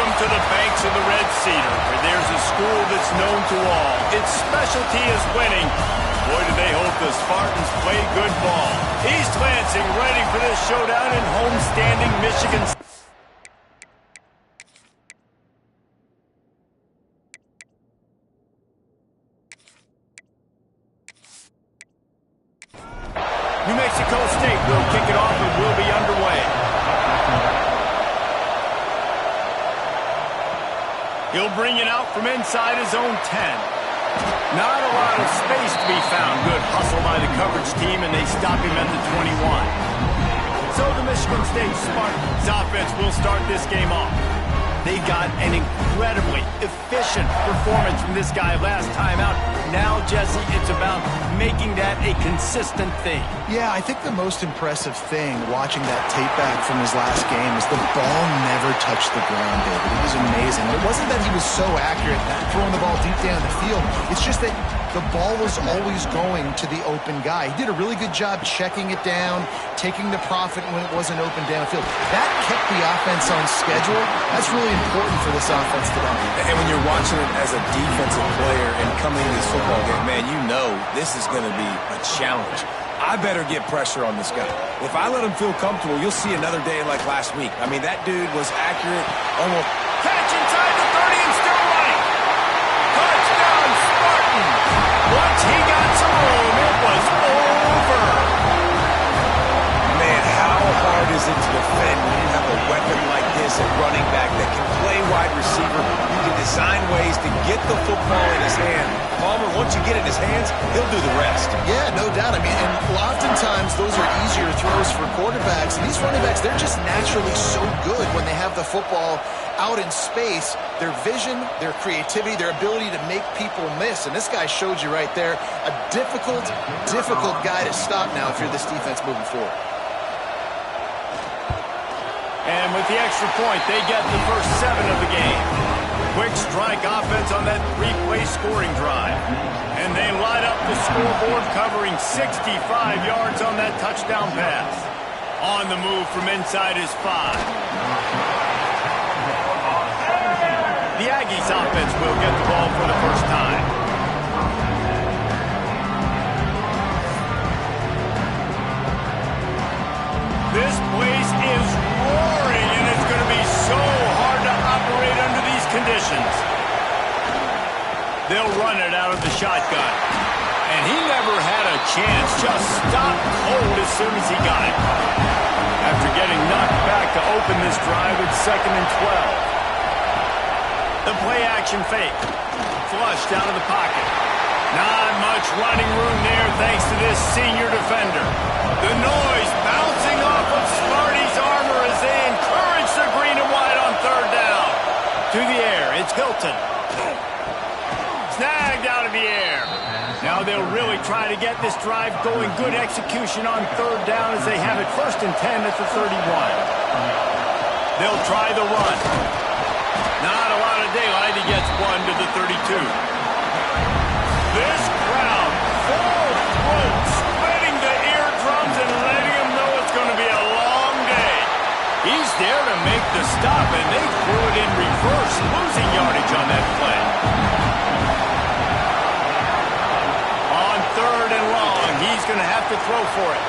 Welcome to the banks of the Red Cedar, where there's a school that's known to all. Its specialty is winning. Boy, do they hope the Spartans play good ball. East Lansing ready for this showdown in homestanding Michigan. New Mexico State will kick it off and will be underway. He'll bring it out from inside his own 10. Not a lot of space to be found. Good hustle by the coverage team, and they stop him at the 21. So the Michigan State Spartans offense will start this game off. They got an incredibly efficient performance from this guy last time out. Now, Jesse, it's about making that a consistent thing. Yeah, I think the most impressive thing watching that tape back from his last game is the ball never touched the ground, David. It was amazing. It wasn't that he was so accurate throwing the ball deep down the field. It's just that the ball was always going to the open guy. He did a really good job checking it down, taking the profit when it wasn't open downfield. That kept the offense on schedule. That's really important for this offense today. And when you're watching it as a defensive player and coming to this football game, man, you know this is going to be a challenge. I better get pressure on this guy. If I let him feel comfortable, you'll see another day like last week. I mean, that dude was accurate almost. Catch inside the 30 and still running. Touchdown, Spartans. Once he got some room, it was over. Man, how hard is it to defend when you have a weapon like this at running back that can play wide receiver? You can design ways to get the football in his hand. Palmer, once you get it in his hands, he'll do the rest. Yeah, no doubt. I mean, and oftentimes those are easier throws for quarterbacks. And these running backs, they're just naturally so good when they have the football out in space. Their vision, their creativity, their ability to make people miss. And this guy showed you right there, a difficult guy to stop now if you're this defense moving forward. And with the extra point, they get the first 7 of the game. Quick strike offense on that 3-play scoring drive. And they light up the scoreboard, covering 65 yards on that touchdown pass. On the move from inside his 5. The Aggies offense will get the ball for the first time. This place is roaring, and it's going to be so hard to operate under these conditions. They'll run it out of the shotgun. And he never had a chance, just stopped cold as soon as he got it. After getting knocked back to open this drive with 2nd and 12. The play-action fake. Flushed out of the pocket. Not much running room there thanks to this senior defender. The noise bouncing off of Smarty's armor as they encourage the green and white on 3rd down. To the air, it's Hilton. Snagged out of the air. Now they'll really try to get this drive going. Good execution on 3rd down as they have it 1st and 10 at the 31. They'll try the run. Not a lot of daylight. He gets 1 to the 32. This crowd, full throat, splitting the eardrums and letting him know it's going to be a long day. He's there to make the stop, and they threw it in reverse, losing yardage on that play. On 3rd and long, he's going to have to throw for it.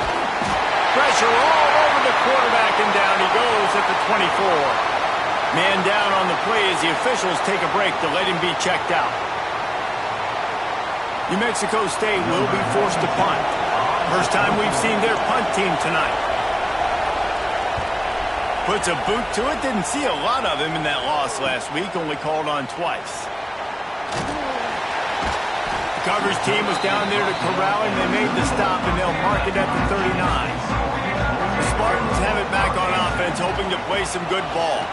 Pressure all over the quarterback, and down he goes at the 24. Man down on the play as the officials take a break to let him be checked out. New Mexico State will be forced to punt. First time we've seen their punt team tonight. Puts a boot to it. Didn't see a lot of him in that loss last week. Only called on twice. The coverage team was down there to corral him. They made the stop, and they'll mark it at the 39. The Spartans have it back on offense, hoping to play some good ball.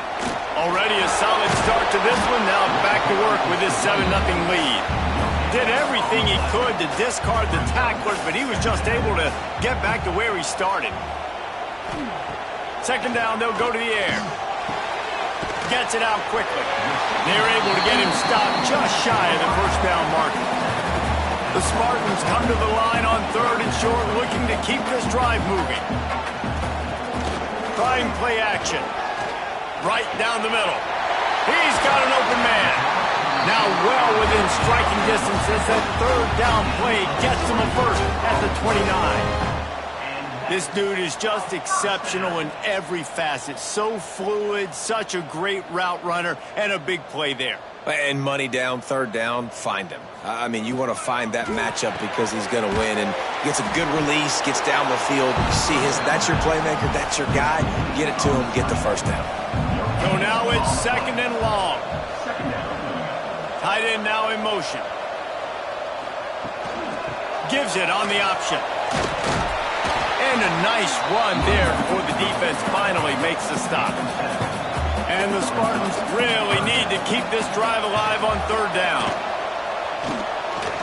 Already a solid start to this one. Now back to work with this 7-0 lead. Did everything he could to discard the tacklers, but he was just able to get back to where he started. 2nd down, they'll go to the air. Gets it out quickly. They're able to get him stopped just shy of the 1st down marker. The Spartans come to the line on 3rd and short, looking to keep this drive moving. Trying play action. Right down the middle. He's got an open man. Now well within striking distance as that third down play gets him a first at the 29. This dude is just exceptional in every facet. So fluid, such a great route runner, and a big play there. And money down, third down, find him. I mean, you want to find that matchup because he's going to win. And gets a good release, gets down the field. You see that's your playmaker, that's your guy. Get it to him, get the first down. So now it's second and long. Tight end now in motion. Gives it on the option. And a nice run there before the defense finally makes the stop. And the Spartans really need to keep this drive alive on third down.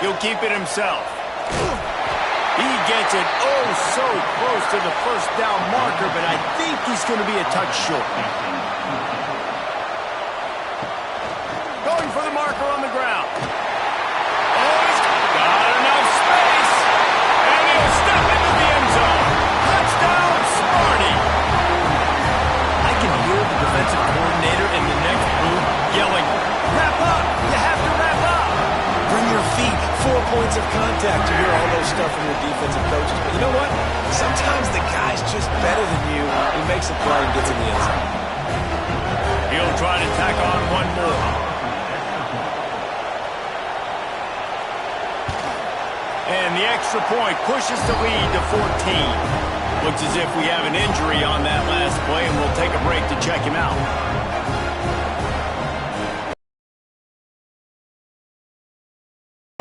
He'll keep it himself. He gets it oh so close to the first down marker, but I think he's going to be a touch short. Going for the marker on the ground. Oh, he's got enough space. And he'll step into the end zone. Touchdown, Sparty. I can hear the defensive coordinator in the next booth yelling, "Wrap up! You have to wrap up!" Bring your feet, 4 points of contact. You hear all those stuff from your defensive coaches. But you know what? Sometimes the guy's just better than you. He makes a play and gets in the end zone. He'll try to tack on one more. And the extra point pushes the lead to 14. Looks as if we have an injury on that last play, and we'll take a break to check him out.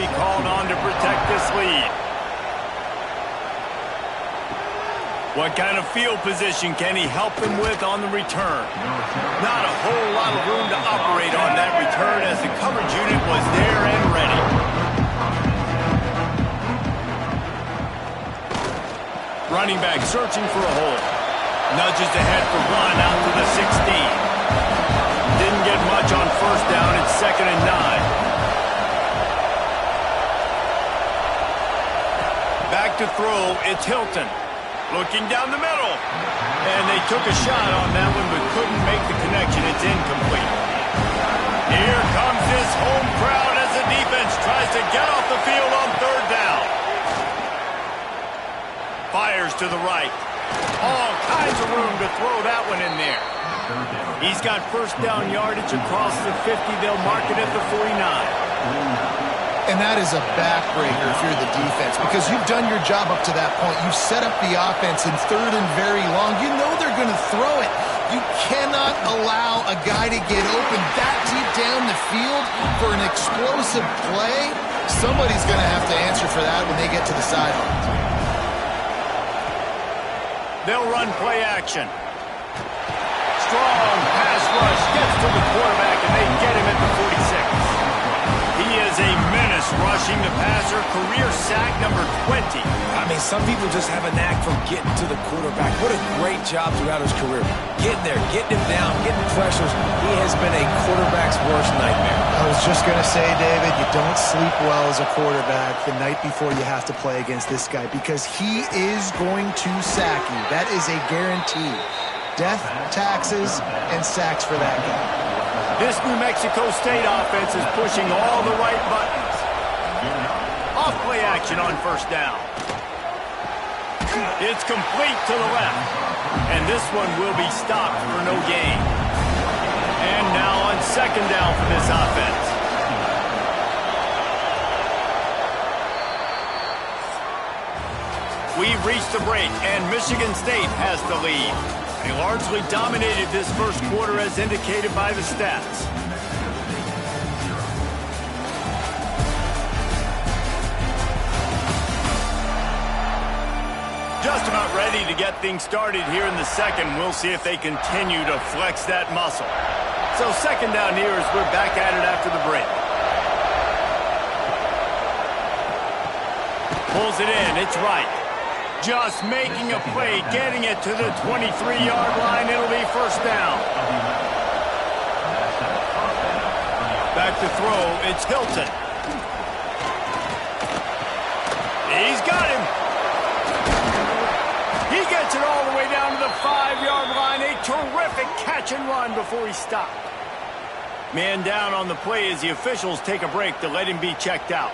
Be called on to protect this lead. What kind of field position can he help them with on the return? Not a whole lot of room to operate on that return as the coverage unit was there and ready. Running back searching for a hole. Nudges ahead for one out to the 16. Didn't get much on first down. It's second and 9. Back to throw. It's Hilton. Looking down the middle. And they took a shot on that one but couldn't make the connection. It's incomplete. Here comes this home crowd as the defense tries to get off the field on third down. Fires to the right. All kinds of room to throw that one in there. He's got first down yardage across the 50. They'll mark it at the 49. And that is a backbreaker if you're the defense because you've done your job up to that point. You've set up the offense in third and very long. You know they're going to throw it. You cannot allow a guy to get open that deep down the field for an explosive play. Somebody's going to have to answer for that when they get to the sidelines. They'll run play action. Strong pass rush gets to the quarterback, and they get him at the 46. He is a menace rushing the passer. Career sack number 20. I mean, some people just have a knack for getting to the quarterback. What a great job throughout his career. Getting there, getting him down, getting pressures. He has been a quarterback's worst nightmare. I was just going to say, David, you don't sleep well as a quarterback the night before you have to play against this guy because he is going to sack you. That is a guarantee. Death, taxes, and sacks for that guy. This New Mexico State offense is pushing all the right buttons. Off play action on first down. It's complete to the left. And this one will be stopped for no gain. And now on second down for this offense. We've reached the break, and Michigan State has the lead. They largely dominated this first quarter as indicated by the stats. Just about ready to get things started here in the second. We'll see if they continue to flex that muscle. So second down here as we're back at it after the break. Pulls it in. It's right. Just making a play, getting it to the 23-yard line. It'll be first down. Back to throw. It's Hilton. He's got him. He gets it all the way down to the 5-yard line. A terrific catch and run before he stopped. Man down on the play as the officials take a break to let him be checked out.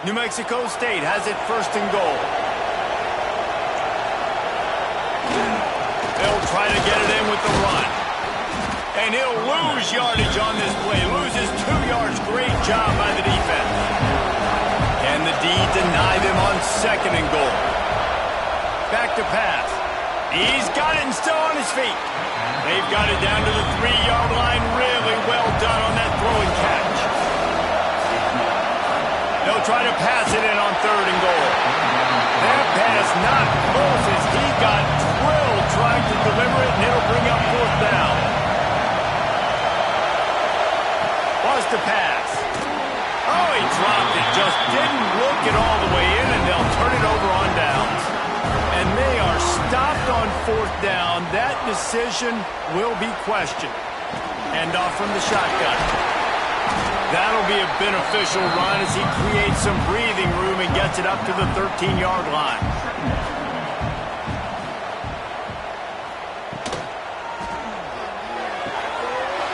New Mexico State has it 1st and goal. They'll try to get it in with the run. And he'll lose yardage on this play. Loses 2 yards. Great job by the defense. And the D denied him on 2nd and goal. Back to pass. He's got it and still on his feet. They've got it down to the 3-yard line. Really well done on that throw and catch. They'll try to pass it in on 3rd and goal. That pass not close as he got drilled trying to deliver it, and it'll bring up 4th down. Was to pass. Oh, he dropped it. Just didn't look it all the way in, and they'll turn it over on downs. And they are stopped on 4th down. That decision will be questioned. Hand off from the shotgun. That'll be a beneficial run as he creates some breathing room and gets it up to the 13-yard line.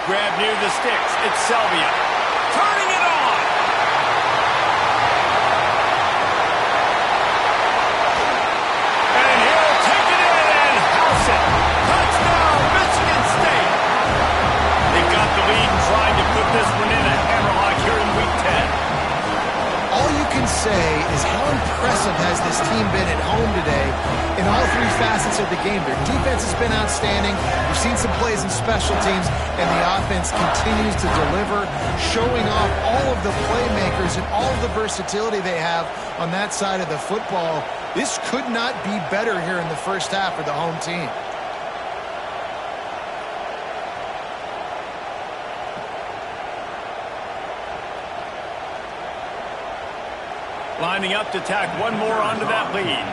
Grab near the sticks. It's Selvia. Turning it on. And he'll take it in and house it. Touchdown, Michigan State. They've got the lead and trying to put this one in a hammerlock here in Week 10. All you can say is how impressive has this team been at home today in all 3 facets of the game. Their defense has been outstanding. We've seen some plays in special teams, and the offense continues to deliver, showing off all of the playmakers and all of the versatility they have on that side of the football. This could not be better here in the first half for the home team. Lining up to tack one more onto that lead.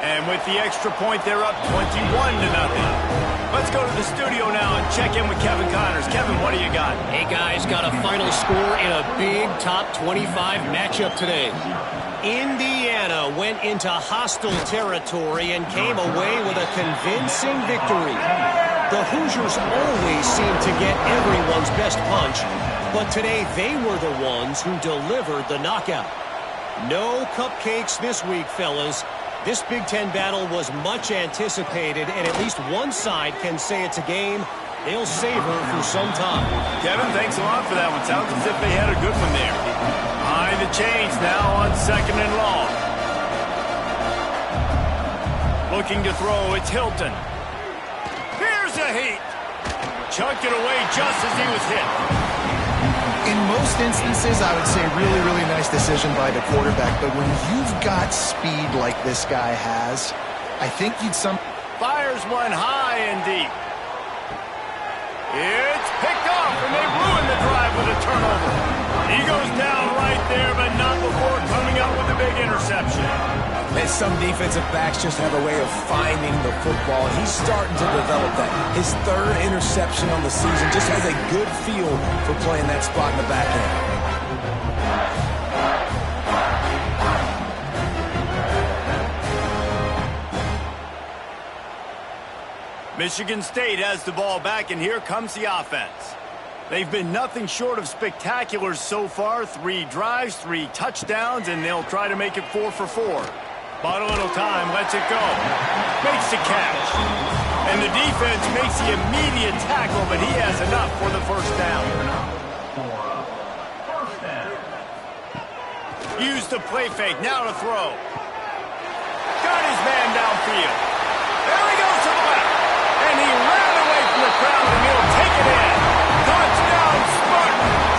And with the extra point, they're up 21-0. Let's go to the studio now and check in with Kevin Connors. Kevin, what do you got? Hey, guys, got a final score in a big top 25 matchup today. Indiana went into hostile territory and came away with a convincing victory. The Hoosiers always seem to get everyone's best punch, but today they were the ones who delivered the knockout. No cupcakes this week, fellas. This Big Ten battle was much anticipated, and at least one side can say it's a game they'll savor for some time. Kevin, thanks a lot for that one. Sounds as if they had a good one there. Behind the chains now on 2nd and long. Looking to throw, it's Hilton. Here's a heat. Chucked it away just as he was hit. In most instances, I would say really, really nice decision by the quarterback. But when you've got speed like this guy has, I think you'd Fires one high and deep. It's picked off, and they ruin the drive with a turnover. He goes down right there, but not before coming up with a big interception. And some defensive backs just have a way of finding the football. He's starting to develop that. His 3rd interception on the season just has a good feel for playing that spot in the back end. Michigan State has the ball back, and here comes the offense. They've been nothing short of spectacular so far. 3 drives, 3 touchdowns, and they'll try to make it 4 for 4. Bought a little time, lets it go. Makes the catch. And the defense makes the immediate tackle, but he has enough for the 1st down. Used the play fake, now to throw. Got his man downfield. There he goes to the left. And he ran away from the crowd, and he'll take it in. Touchdown, Spartans!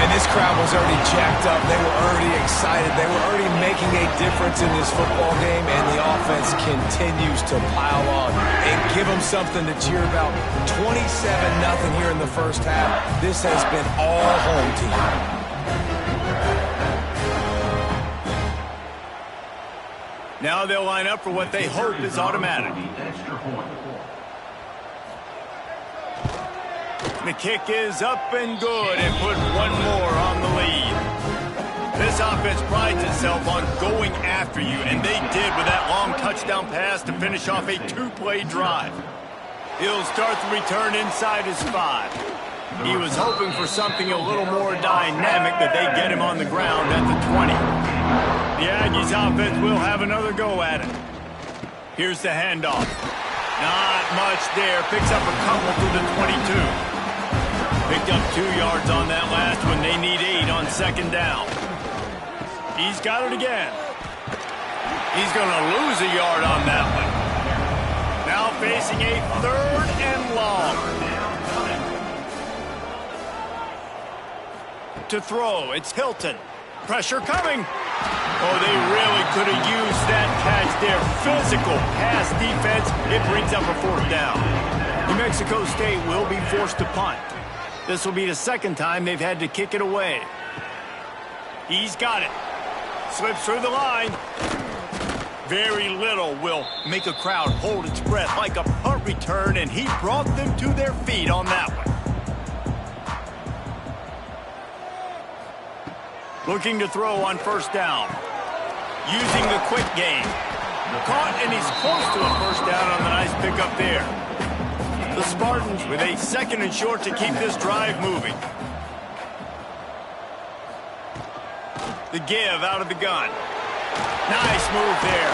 And this crowd was already jacked up. They were already excited. They were already making a difference in this football game, and the offense continues to pile on and give them something to cheer about. 27-0 here in the first half. This has been all home team. Now they'll line up for what they hope is automatic. The kick is up and good, and put one more on the lead. This offense prides itself on going after you, and they did with that long touchdown pass to finish off a two-play drive. He'll start the return inside his 5. He was hoping for something a little more dynamic, but they get him on the ground at the 20. The Aggies offense will have another go at it. Here's the handoff. Not much there. Picks up a couple to the 22. Picked up 2 yards on that last one. They need 8 on second down. He's got it again. He's going to lose a yard on that one. Now facing a 3rd and long. To throw, it's Hilton. Pressure coming. Oh, they really could have used that catch there. Physical pass defense. It brings up a 4th down. New Mexico State will be forced to punt. This will be the 2nd time they've had to kick it away. He's got it. Slips through the line. Very little will make a crowd hold its breath like a punt return, and he brought them to their feet on that one. Looking to throw on 1st down. Using the quick game. Caught, and he's close to a 1st down on the nice pickup there. The Spartans with a 2nd and short to keep this drive moving. The give out of the gun. Nice move there.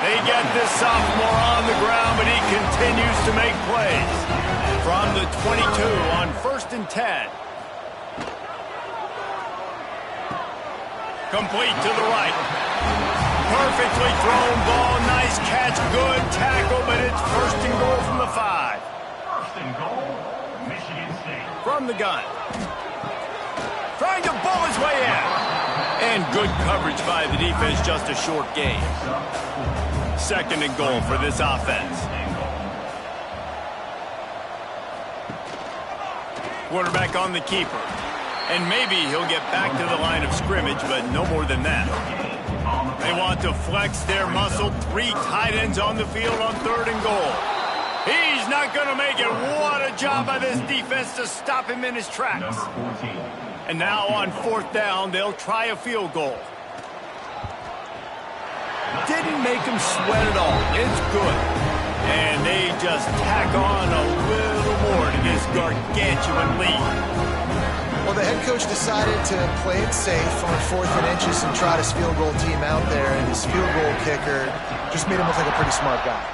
They get this sophomore on the ground, but he continues to make plays. From the 22 on 1st and 10. Complete to the right. Perfectly thrown ball. Nice catch. Good tackle, but it's 1st and goal from the 5. 1st and goal, Michigan State. From the gun. Trying to bull his way in. And good coverage by the defense. Just a short gain. 2nd and goal for this offense. Quarterback on the keeper. And maybe he'll get back to the line of scrimmage, but no more than that. They want to flex their muscle. 3 tight ends on the field on 3rd and goal. He's not going to make it. What a job by this defense to stop him in his tracks. And now on 4th down, they'll try a field goal. Didn't make him sweat at all. It's good. And they just tack on a little more to this gargantuan lead. Well, the head coach decided to play it safe on 4th and inches and trot his field goal team out there, and his field goal kicker just made him look like a pretty smart guy.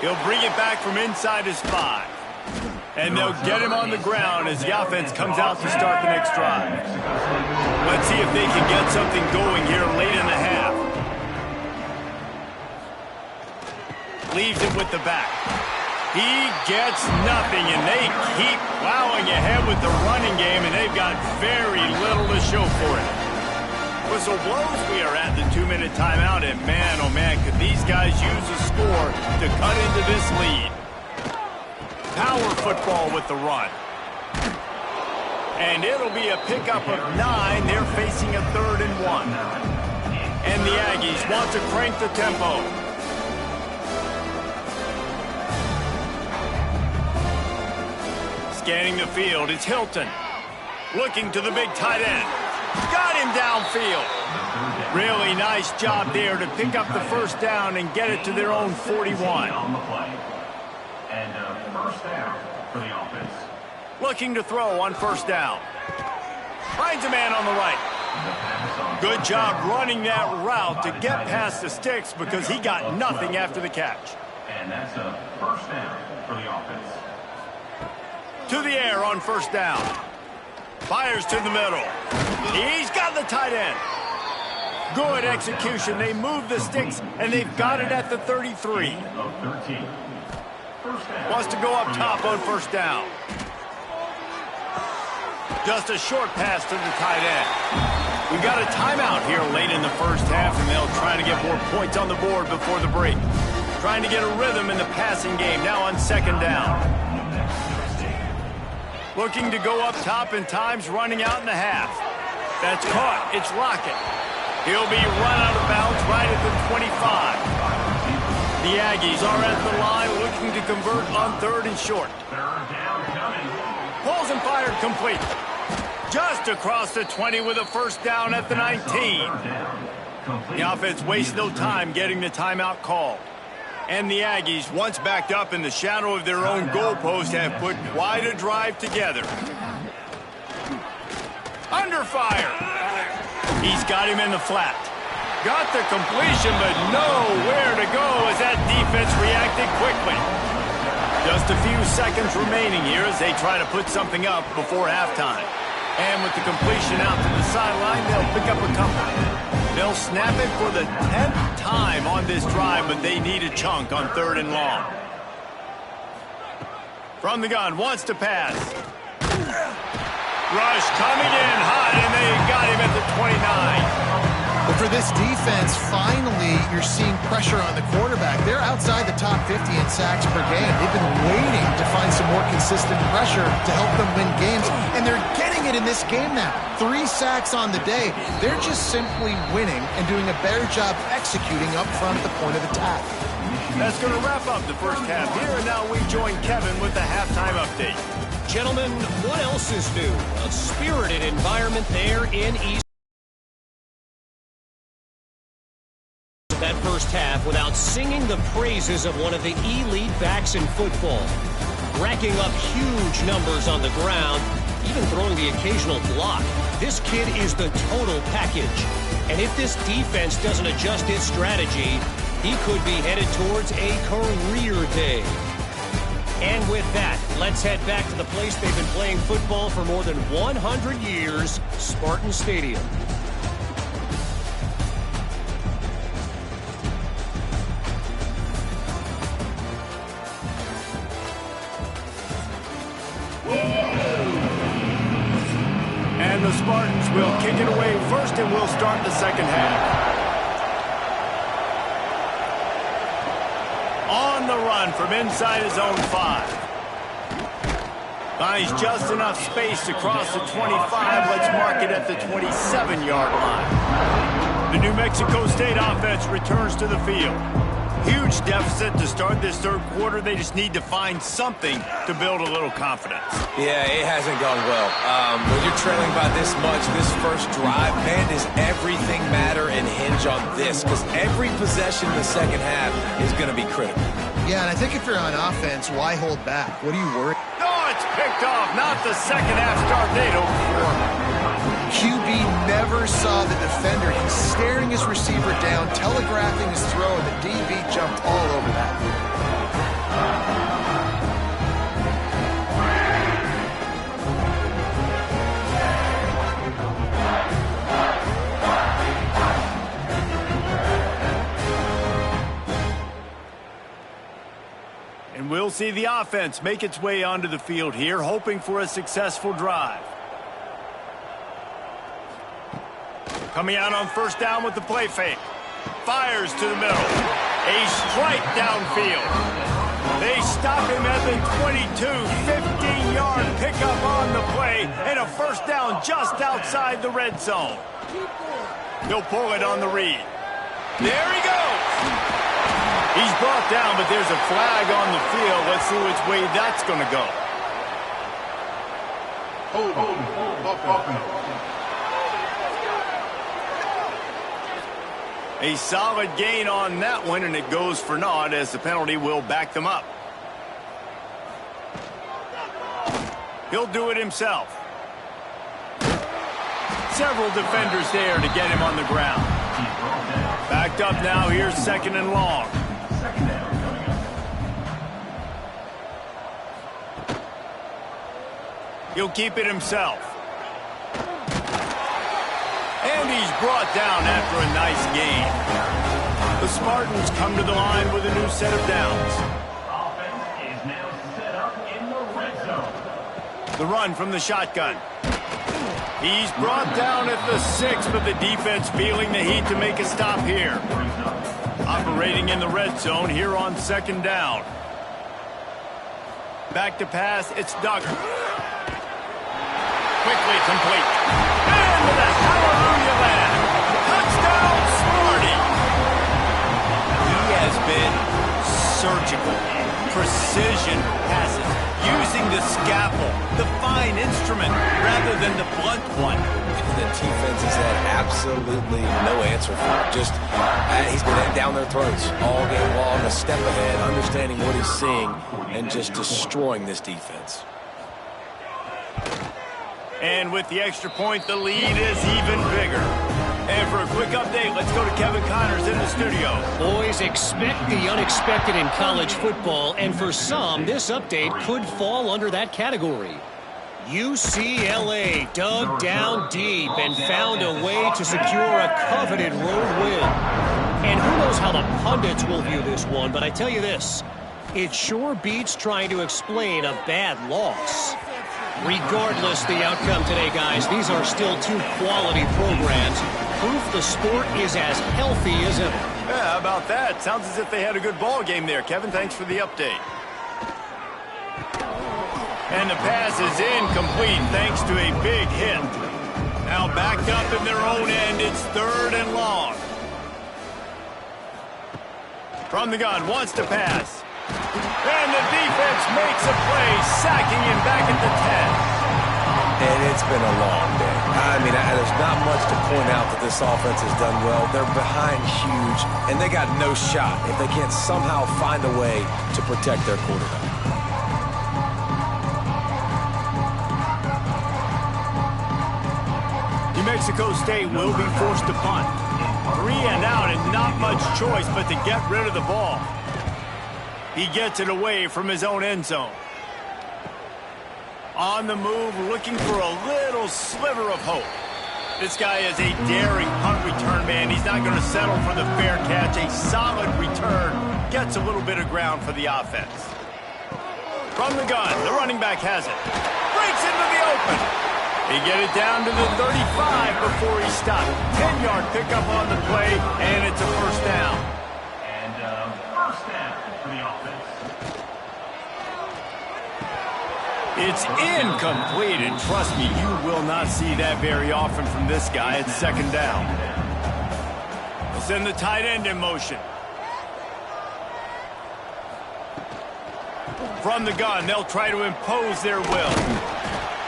He'll bring it back from inside his 5. And they'll get him on the ground as the offense comes out to start the next drive. Let's see if they can get something going here late in the half. Leaves it with the back. He gets nothing, and they keep plowing ahead with the running game, and they've got very little to show for it. Whistle blows, we are at the 2-minute timeout, and man, oh man, could these guys use a score to cut into this lead. Power football with the run. And it'll be a pickup of 9. They're facing a 3rd and 1. And the Aggies want to crank the tempo. Scanning the field, it's Hilton. Looking to the big tight end. Got him downfield. Really nice job there to pick up the 1st down and get it to their own 41. And 1st down for the offense. Looking to throw on 1st down. Finds a man on the right. Good job running that route to get past the sticks because he got nothing after the catch. And that's a 1st down for the offense. To the air on 1st down. Fires to the middle. He's got the tight end. Good execution. They move the sticks, and they've got it at the 33. Wants to go up top on 1st down. Just a short pass to the tight end. We've got a timeout here late in the 1st half, and they'll try to get more points on the board before the break. Trying to get a rhythm in the passing game now on 2nd down. Looking to go up top, and time's running out in the half. That's caught. It's Lockett. He'll be run out of bounds right at the 25. The Aggies are at the line looking to convert on 3rd and short. Pulls and fired complete. Just across the 20 with a first down at the 19. The offense wastes no time getting the timeout called. And the Aggies, once backed up in the shadow of their own goalpost, have put quite a drive together. Under fire. He's got him in the flat. Got the completion, but nowhere to go as that defense reacted quickly. Just a few seconds remaining here as they try to put something up before halftime. And with the completion out to the sideline, they'll pick up a couple. They'll snap it for the 10th time on this drive, but they need a chunk on 3rd and long. From the gun, wants to pass. Rush coming in hot, and they got him at the 29. But for this defense, finally, you're seeing pressure on the quarterback. They're outside the top 50 in sacks per game. They've been waiting to find some more consistent pressure to help them win games, and they're getting it in this game now. 3 sacks on the day. They're just simply winning and doing a better job executing up front at the point of attack. That's going to wrap up the first half here, and now we join Kevin with the halftime update. Gentlemen, what else is new? A spirited environment there in East. That first half without singing the praises of one of the elite backs in football. Racking up huge numbers on the ground, even throwing the occasional block. This kid is the total package. And if this defense doesn't adjust its strategy, he could be headed towards a career day. And with that, let's head back to the place they've been playing football for more than 100 years, Spartan Stadium. And the Spartans will kick it away first, and we'll start the second half. On the run from inside his own 5. Finds just enough space to cross the 25. Let's mark it at the 27-yard line. The New Mexico State offense returns to the field. Huge deficit to start this third quarter. They just need to find something to build a little confidence. Yeah, it hasn't gone well. When you're trailing by this much, this first drive, man, does everything matter and hinge on this? Because every possession in the second half is going to be critical. Yeah, and I think if you're on offense, why hold back? What are you worried? Oh, it's picked off. Not the second half start they'd hoped for. QB never saw the defender. He's staring his receiver down, telegraphing his throw, and the DB jumped all over that. And we'll see the offense make its way onto the field here, hoping for a successful drive. Coming out on first down with the play fake. Fires to the middle. A strike downfield. They stop him at the 22. 15-yard pickup on the play. And a first down just outside the red zone. He'll pull it on the read. There he goes. He's brought down, but there's a flag on the field. Let's see which way that's going to go. A solid gain on that one, and it goes for naught as the penalty will back them up. He'll do it himself. Several defenders there to get him on the ground. Backed up now, here's 2nd and long. He'll keep it himself. And he's brought down after a nice gain. The Spartans come to the line with a new set of downs. Offense is now set up in the red zone. The run from the shotgun. He's brought down at the 6, but the defense feeling the heat to make a stop here. Operating in the red zone here on 2nd down. Back to pass, it's Duggar. Quickly complete. And with a hallelujah land. Touchdown, Sparty. He has been surgical. Precision passes. using the scalpel, the fine instrument, rather than the blunt one. The defense has had absolutely no answer for it. Just, he's been down their throats all game long, a step ahead, understanding what he's seeing, and just destroying this defense. And with the extra point, the lead is even bigger. And for a quick update, let's go to Kevin Connors in the studio. Boys, expect the unexpected in college football, and for some, this update could fall under that category. UCLA dug down deep and found a way to secure a coveted road win. And who knows how the pundits will view this one, but I tell you this, it sure beats trying to explain a bad loss. Regardless the outcome today, guys, these are still two quality programs. Proof the sport is as healthy as ever. Yeah, how about that? Sounds as if they had a good ball game there. Kevin, thanks for the update. And the pass is incomplete thanks to a big hit. Now backed up in their own end, it's 3rd and long. From the gun, wants to pass. And the defense makes a play, sacking him back at the 10. And it's been a long day. I mean, there's not much to point out that this offense has done well. They're behind huge, and they got no shot if they can't somehow find a way to protect their quarterback. New Mexico State will be forced to punt. 3 and out and not much choice but to get rid of the ball. He gets it away from his own end zone. On the move, looking for a little sliver of hope. This guy is a daring punt return man. He's not going to settle for the fair catch. A solid return gets a little bit of ground for the offense. From the gun, the running back has it. Breaks into the open. He get it down to the 35 before he stopped. 10-yard pickup on the play, and it's a first down. And first down for the offense. It's incomplete, and trust me, you will not see that very often from this guy. It's 2nd down. They'll send the tight end in motion. From the gun, they'll try to impose their will.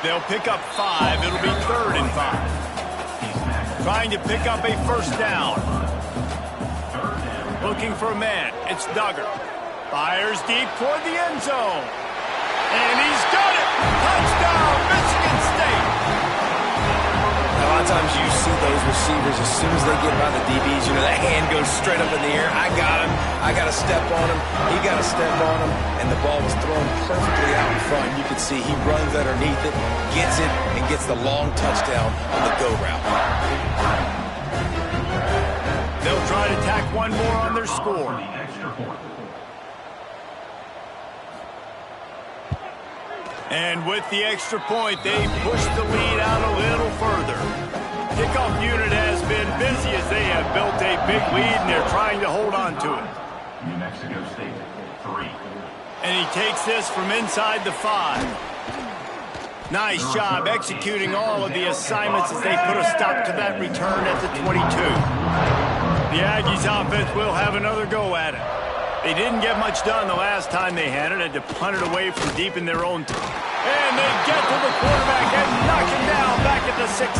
They'll pick up 5. It'll be 3rd and 5. Trying to pick up a first down. Looking for a man. It's Duggar. Fires deep toward the end zone. And he's got it! Touchdown, Michigan State! A lot of times you see those receivers, as soon as they get by the DBs, you know, that hand goes straight up in the air. I got him. I got to step on him. He got to step on him. And the ball was thrown perfectly out in front. You can see he runs underneath it, gets it, and gets the long touchdown on the go route. They'll try to tack one more on their score. And with the extra point, they push the lead out a little further. Kickoff unit has been busy as they have built a big lead, and they're trying to hold on to it. New Mexico State, 3. And he takes this from inside the 5. Nice job executing all of the assignments as they put a stop to that return at the 22. The Aggies offense will have another go at it. They didn't get much done the last time they had it to punt it away from deep in their own. And they get to the quarterback and knock him down back at the 16.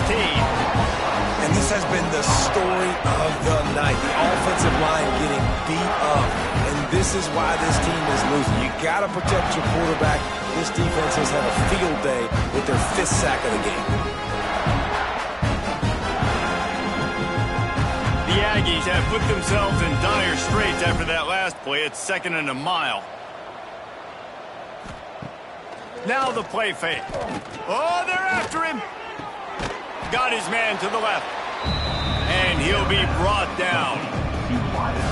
And this has been the story of the night. The offensive line getting beat up. And this is why this team is losing. You got to protect your quarterback. This defense has had a field day with their 5th sack of the game. The Aggies have put themselves in dire straits after that last play. It's 2nd and a mile. Now the play fake. Oh, they're after him. Got his man to the left. And he'll be brought down.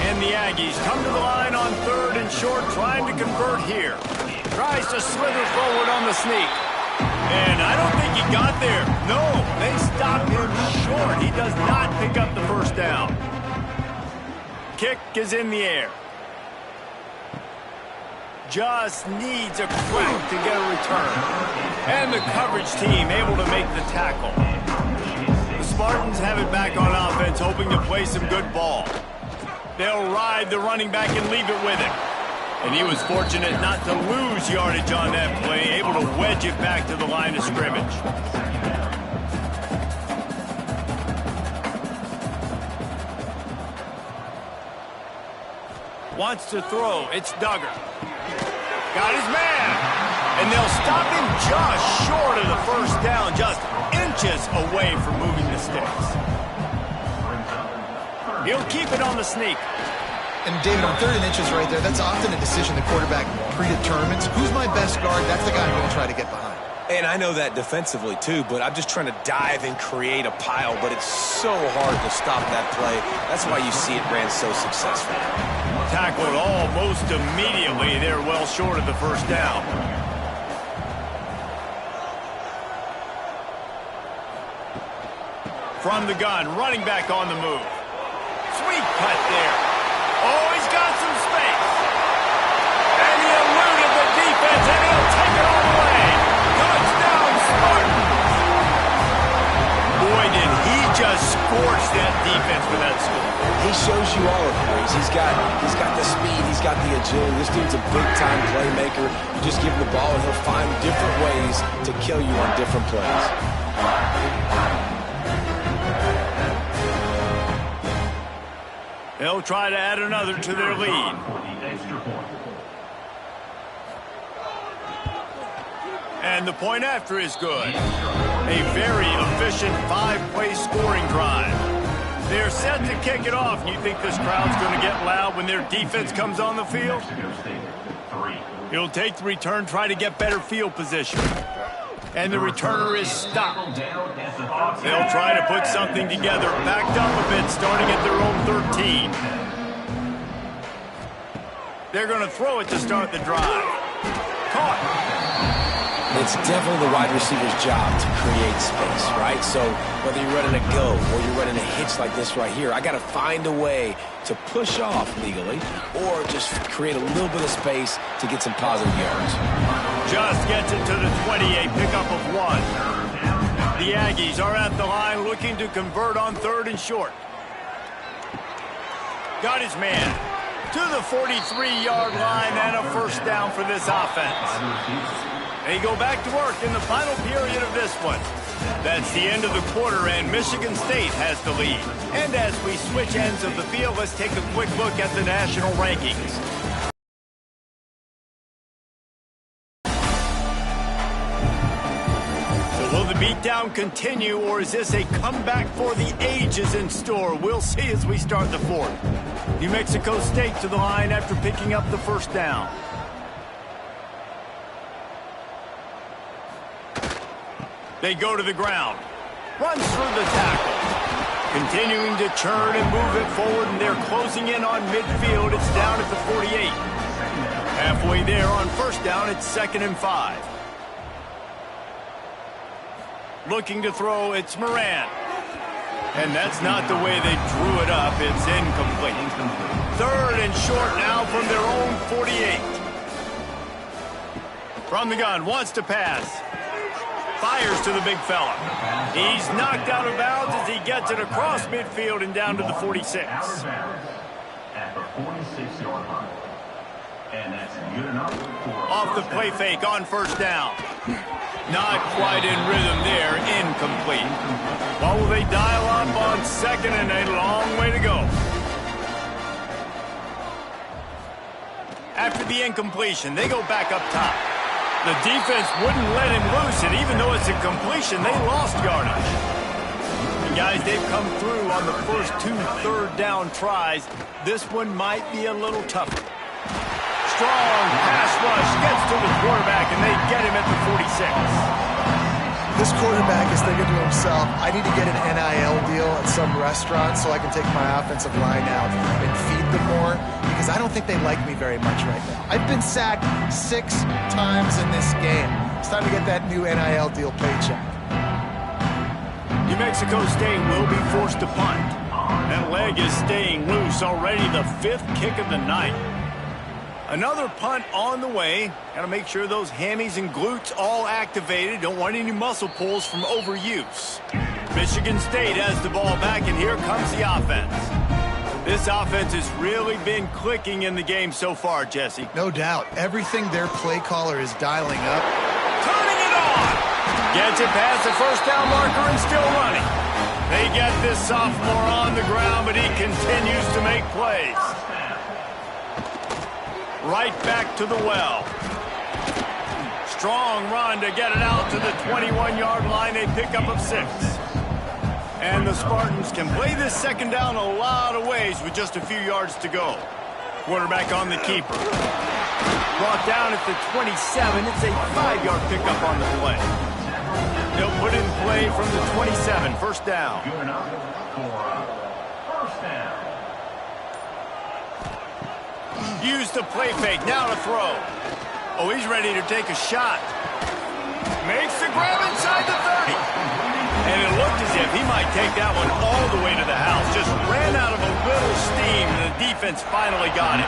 And the Aggies come to the line on 3rd and short, trying to convert here. Tries to slither forward on the sneak. And I don't think he got there. No, they stopped him short. He does not pick up the first down. Kick is in the air. Just needs a crack to get a return. And the coverage team able to make the tackle. The Spartans have it back on offense, hoping to play some good ball. They'll ride the running back and leave it with him. And he was fortunate not to lose yardage on that play, able to wedge it back to the line of scrimmage. Wants to throw. It's Duggar. Got his man. And they'll stop him just short of the first down, just inches away from moving the sticks. He'll keep it on the sneak. And David, on 3rd and inches right there, that's often a decision the quarterback predetermines. Who's my best guard? That's the guy I'm going to try to get behind. And I know that defensively, too, but I'm just trying to dive and create a pile, but it's so hard to stop that play. That's why you see it ran so successful. Tackled almost immediately. They're well short of the first down. From the gun, running back on the move. Sweet cut there. Oh, he's got some space. And he eluded the defense, and he'll take it all the way. Touchdown, Spartans. Boy, did he just scorch that defense with that score. He shows you all of it. He's got the speed, he's got the agility. This dude's a big-time playmaker. You just give him the ball, and he'll find different ways to kill you on different plays. They'll try to add another to their lead. And the point after is good. A very efficient 5-play scoring drive. They're set to kick it off, and you think this crowd's going to get loud when their defense comes on the field? He'll take the return, try to get better field position. And the returner is stopped. They'll try to put something together, backed up a bit, starting at their own 13. They're going to throw it to start the drive. Caught. It's definitely the wide receiver's job to create space, right? So whether you're running a go or you're running a hitch like this right here, I got to find a way to push off legally or just create a little bit of space to get some positive yards. Just gets it to the 20, a pickup of 1. The Aggies are at the line looking to convert on 3rd and short. Got his man to the 43-yard line and a first down for this offense. They go back to work in the final period of this one. That's the end of the quarter, and Michigan State has the lead. And as we switch ends of the field, let's take a quick look at the national rankings. So will the beatdown continue, or is this a comeback for the ages in store? We'll see as we start the 4th. New Mexico State to the line after picking up the first down. They go to the ground. Runs through the tackle. Continuing to churn and move it forward, and they're closing in on midfield. It's down at the 48. Halfway there on first down, it's 2nd and 5. Looking to throw, it's Moran. And that's not the way they drew it up. It's incomplete. 3rd and short now from their own 48. From the gun, wants to pass. Fires to the big fella. He's knocked out of bounds as he gets it across midfield and down to the 46. At the 46-yard line. And that's good enough for off the play fake on first down. Not quite in rhythm there. Incomplete. What will they dial up on 2nd and a long way to go? After the incompletion, they go back up top. The defense wouldn't let him loose, and even though it's a completion, they lost yardage. And guys, they've come through on the first 2 third-down tries. This one might be a little tougher. Strong pass rush gets to the quarterback, and they get him at the 46. This quarterback is thinking to himself, I need to get an NIL deal at some restaurant so I can take my offensive line out and feed them more, because I don't think they like me very much right now. I've been sacked 6 times in this game. It's time to get that new NIL deal paycheck. New Mexico State will be forced to punt. That leg is staying loose already, the 5th kick of the night. Another punt on the way. Got to make sure those hammies and glutes all activated. Don't want any muscle pulls from overuse. Michigan State has the ball back, and here comes the offense. This offense has really been clicking in the game so far, Jesse. No doubt. Everything their play caller is dialing up. Turning it on! Gets it past the first down marker and still running. They get this sophomore on the ground, but he continues to make plays. Right back to the well. Strong run to get it out to the 21-yard line. A pickup of 6. And the Spartans can play this second down a lot of ways with just a few yards to go. Quarterback on the keeper. Brought down at the 27. It's a 5-yard pickup on the play. They'll put in play from the 27. First down. Good enough for first down. Use the play fake. Now to throw. Oh, he's ready to take a shot. Makes the grab inside the 30. And it looked as if he might take that one all the way to the house. Just ran out of a little steam, and the defense finally got it.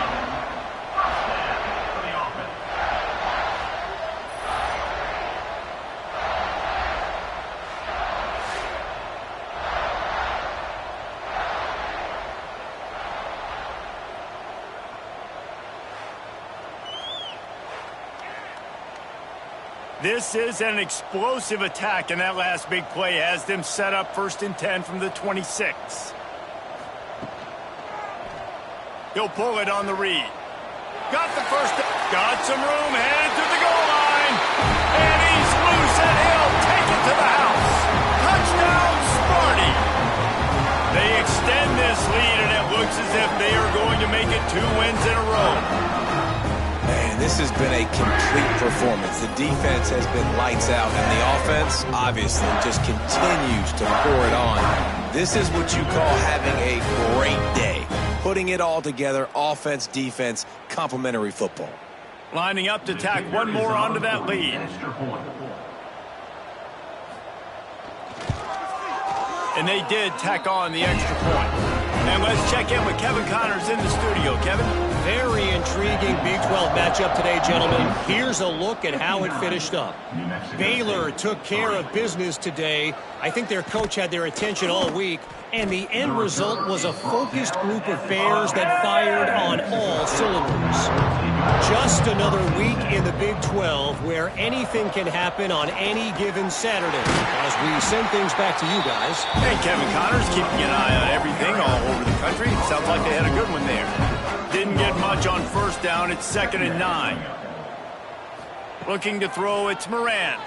This is an explosive attack, and that last big play has them set up 1st and 10 from the 26. He'll pull it on the read. Got the first. Got some room, headed to the goal line. And he's loose, and he'll take it to the house. Touchdown, Sparty. They extend this lead, and it looks as if they are going to make it 2 wins in a row. Man, this has been a complete performance. The defense has been lights out, and the offense, obviously, just continues to pour it on. This is what you call having a great day. Putting it all together, offense, defense, complementary football. Lining up to tack one more onto that lead. And they did tack on the extra point. And let's check in with Kevin Connors in the studio. Kevin? Very intriguing Big 12 matchup today, gentlemen. Here's a look at how it finished up. Baylor took care of business today. I think their coach had their attention all week, and the end result was a focused group of Bears that fired on all cylinders. Just another week in the Big 12 where anything can happen on any given Saturday. As we send things back to you guys. Hey, Kevin Connors, keeping an eye on everything all over the country. Sounds like they had a good one there. Didn't get much on first down. It's 2nd and 9. Looking to throw, it's Moran.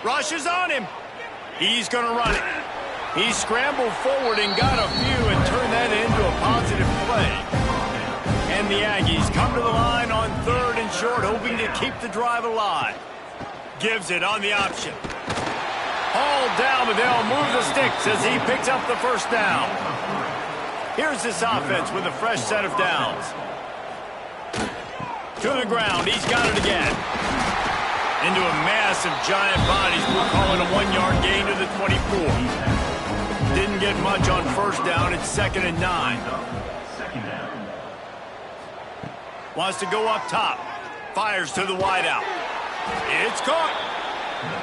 Rushes on him. He's going to run it. He scrambled forward and got a few and turned that into a positive play. And the Aggies come to the line on 3rd and short, hoping to keep the drive alive. Gives it on the option. Hauled down, but they'll move the sticks as he picks up the first down. Here's this offense with a fresh set of downs. To the ground, he's got it again. Into a mass of giant bodies, we'll call it a 1-yard gain to the 24. Didn't get much on first down, it's 2nd and 9. Wants to go up top. Fires to the wideout. It's caught.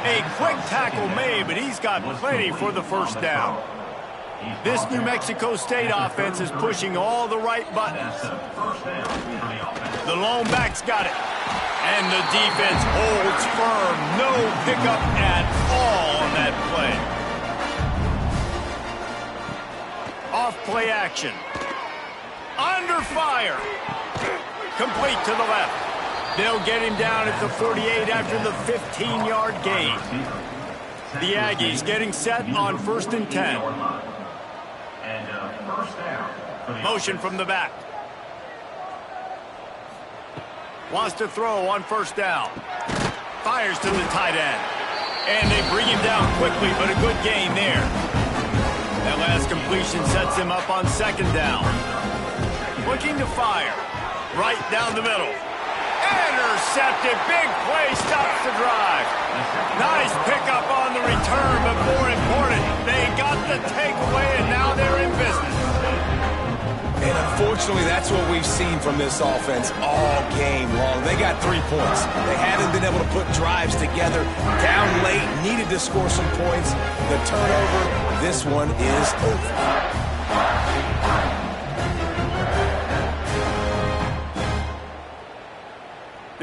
A quick tackle made, but he's got plenty for the first down. This New Mexico State offense is pushing all the right buttons. The lone back's got it. And the defense holds firm. No pickup at all on that play. Off play action. Under fire. Complete to the left. They'll get him down at the 48 after the 15-yard gain. The Aggies getting set on 1st and 10. Motion from the back. Wants to throw on first down. Fires to the tight end. And they bring him down quickly, but a good gain there. That last completion sets him up on 2nd down. Looking to fire. Right down the middle. Intercepted. Big play stops the drive. Nice pickup on the return, but more important, they got the takeaway, and now they're in business. And unfortunately, that's what we've seen from this offense all game long. They got 3 points. They haven't been able to put drives together. Down late, needed to score some points. The turnover, this one is over.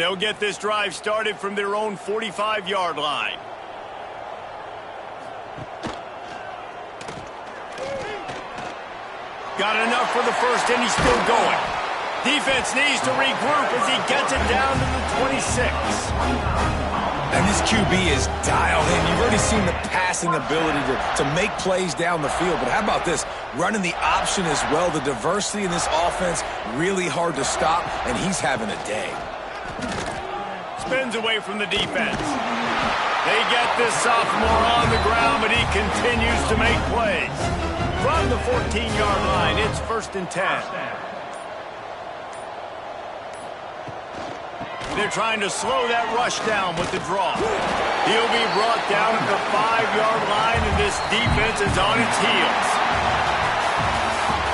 They'll get this drive started from their own 45-yard line. Got enough for the first, and he's still going. Defense needs to regroup as he gets it down to the 26. And this QB is dialed in. You've already seen the passing ability to make plays down the field. But how about this? Running the option as well. The diversity in this offense, really hard to stop, and he's having a day. Spins away from the defense. They get this sophomore on the ground, but he continues to make plays. From the 14-yard line, it's 1st and 10. They're trying to slow that rush down with the draw. He'll be brought down at the 5-yard line, and this defense is on its heels.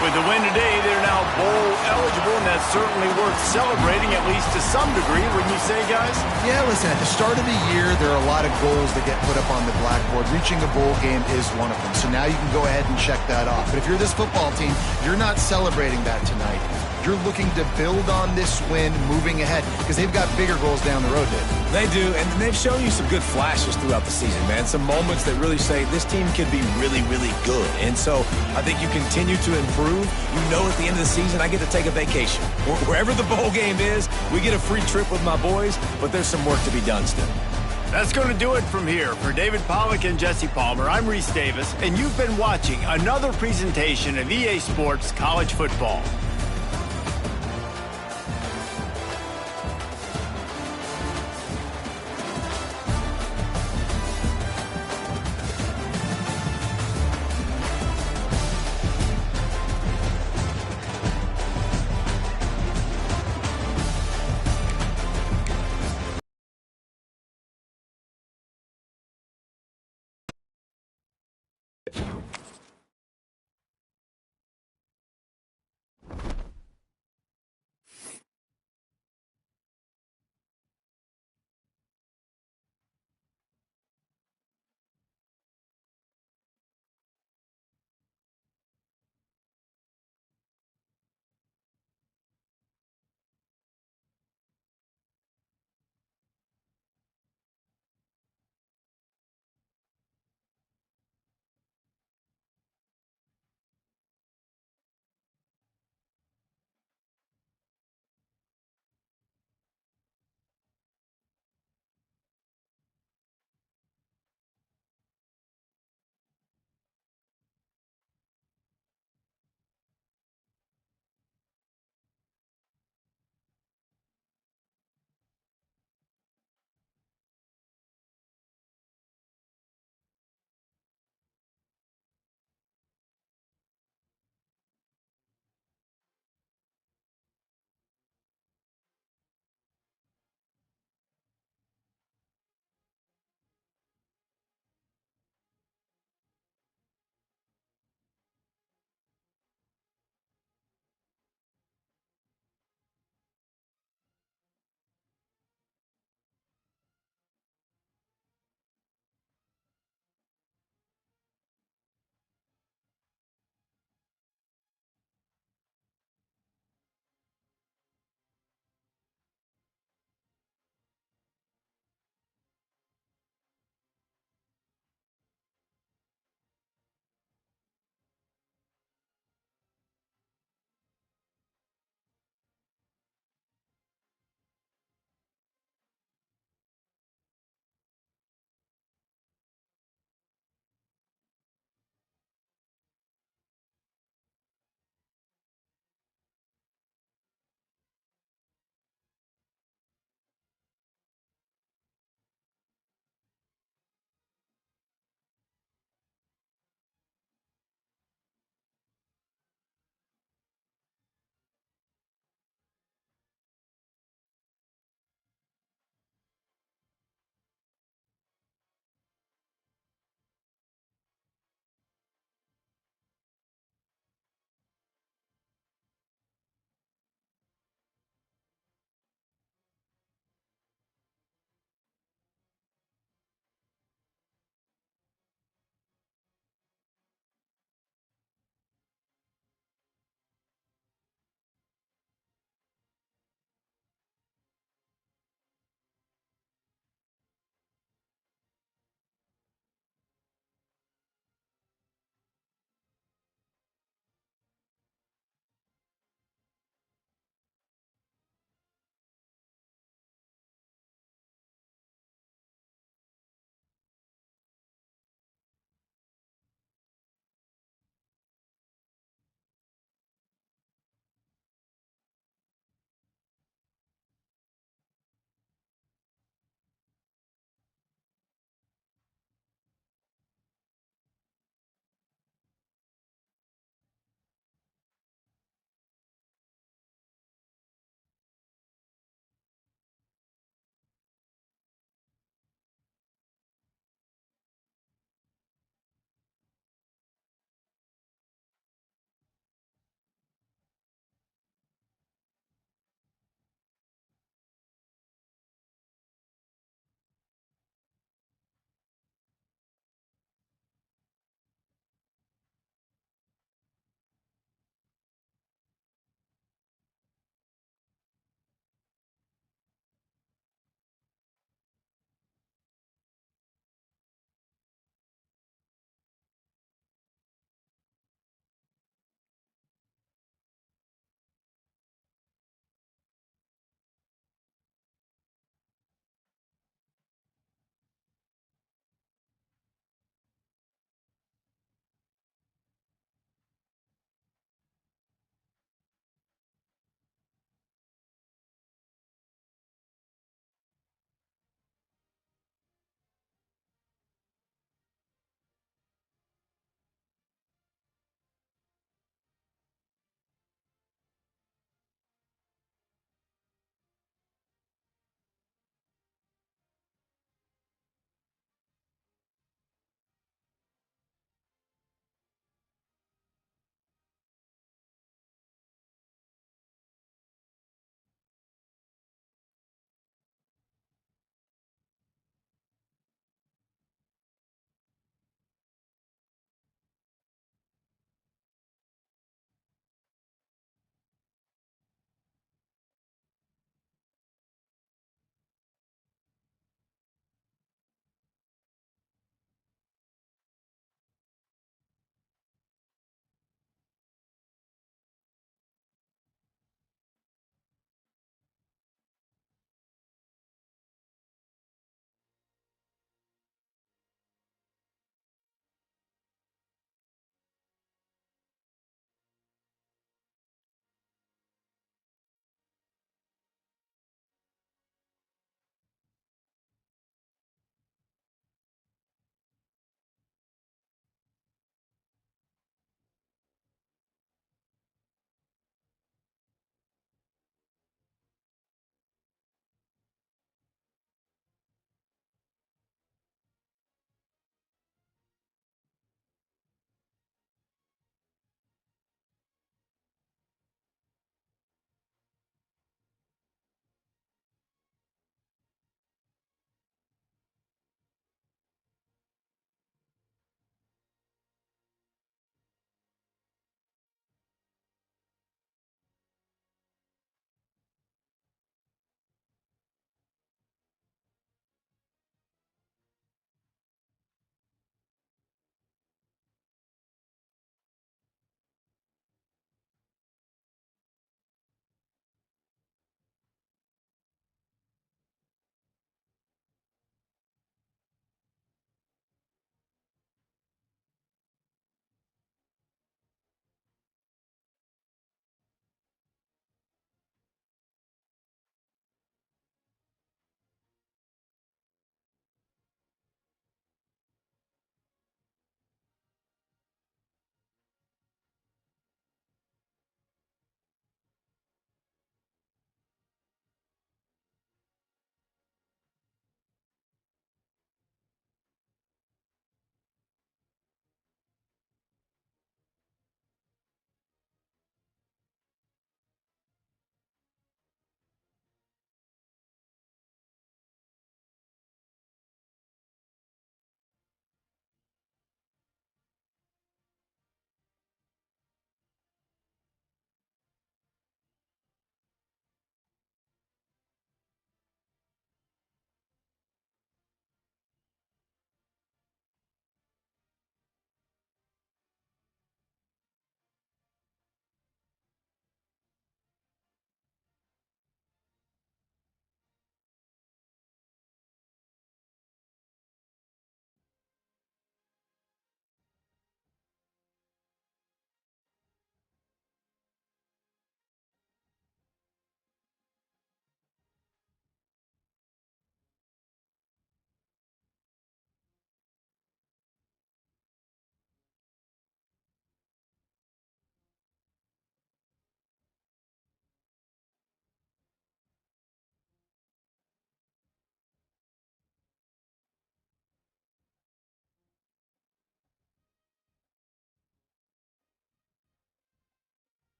With the win today, they're now bowl eligible, and that's certainly worth celebrating, at least to some degree, wouldn't you say, guys? Yeah, listen, at the start of the year, there are a lot of goals that get put up on the blackboard. Reaching a bowl game is one of them. So now you can go ahead and check that off. But if you're this football team, you're not celebrating that tonight. You're looking to build on this win moving ahead because they've got bigger goals down the road, Dave. They do, and they've shown you some good flashes throughout the season, man. Some moments that really say this team could be really, really good. And so I think you continue to improve. You know at the end of the season, I get to take a vacation. Wherever the bowl game is, we get a free trip with my boys, but there's some work to be done still. That's going to do it from here. For David Pollack and Jesse Palmer, I'm Reese Davis, and you've been watching another presentation of EA Sports College Football.